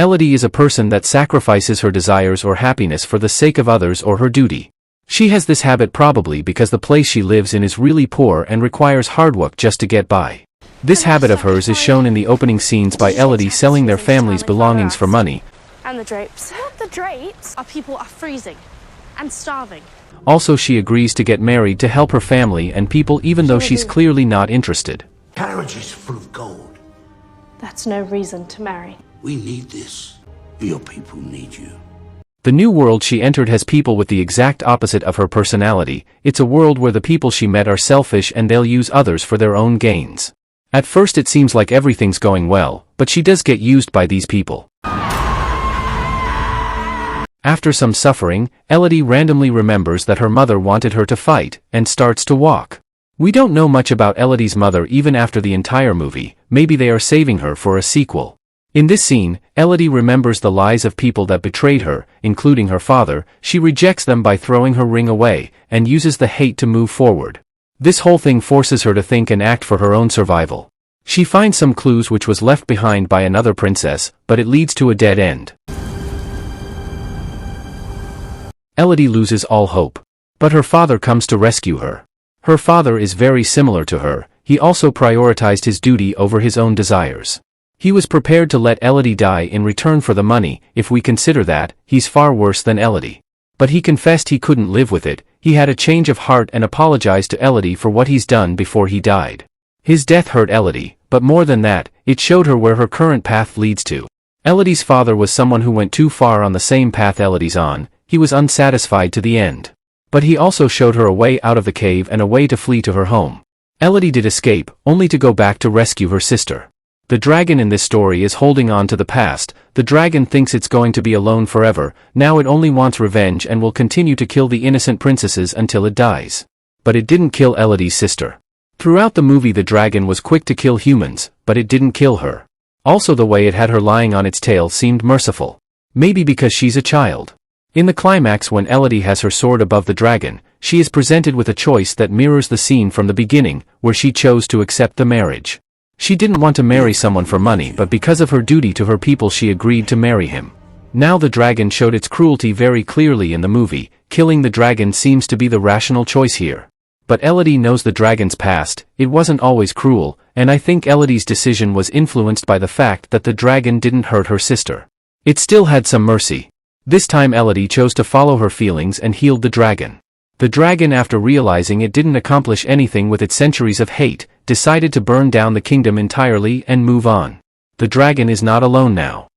Elodie is a person that sacrifices her desires or happiness for the sake of others or her duty. She has this habit probably because the place she lives in is really poor and requires hard work just to get by. This habit of hers is shown in the opening scenes by Elodie selling their family's belongings for money. And the drapes. What, the drapes? Our people are freezing and starving. Also, she agrees to get married to help her family and people even though she's clearly not interested. Carriage is full of gold. That's no reason to marry. We need this. Your people need you. The new world she entered has people with the exact opposite of her personality. It's a world where the people she met are selfish and they'll use others for their own gains. At first it seems like everything's going well, but she does get used by these people. After some suffering, Elodie randomly remembers that her mother wanted her to fight, and starts to walk. We don't know much about Elodie's mother even after the entire movie. Maybe they are saving her for a sequel. In this scene, Elodie remembers the lies of people that betrayed her, including her father. She rejects them by throwing her ring away, and uses the hate to move forward. This whole thing forces her to think and act for her own survival. She finds some clues which was left behind by another princess, but it leads to a dead end. Elodie loses all hope. But her father comes to rescue her. Her father is very similar to her. He also prioritized his duty over his own desires. He was prepared to let Elodie die in return for the money. If we consider that, he's far worse than Elodie. But he confessed he couldn't live with it. He had a change of heart and apologized to Elodie for what he's done before he died. His death hurt Elodie, but more than that, it showed her where her current path leads to. Elodie's father was someone who went too far on the same path Elodie's on. He was unsatisfied to the end. But he also showed her a way out of the cave and a way to flee to her home. Elodie did escape, only to go back to rescue her sister. The dragon in this story is holding on to the past. The dragon thinks it's going to be alone forever. Now it only wants revenge and will continue to kill the innocent princesses until it dies. But it didn't kill Elodie's sister. Throughout the movie the dragon was quick to kill humans, but it didn't kill her. Also the way it had her lying on its tail seemed merciful. Maybe because she's a child. In the climax when Elodie has her sword above the dragon, she is presented with a choice that mirrors the scene from the beginning, where she chose to accept the marriage. She didn't want to marry someone for money, but because of her duty to her people she agreed to marry him. Now the dragon showed its cruelty very clearly in the movie. Killing the dragon seems to be the rational choice here. But Elodie knows the dragon's past. It wasn't always cruel, and I think Elodie's decision was influenced by the fact that the dragon didn't hurt her sister. It still had some mercy. This time Elodie chose to follow her feelings and healed the dragon. The dragon, after realizing it didn't accomplish anything with its centuries of hate, decided to burn down the kingdom entirely and move on. The dragon is not alone now.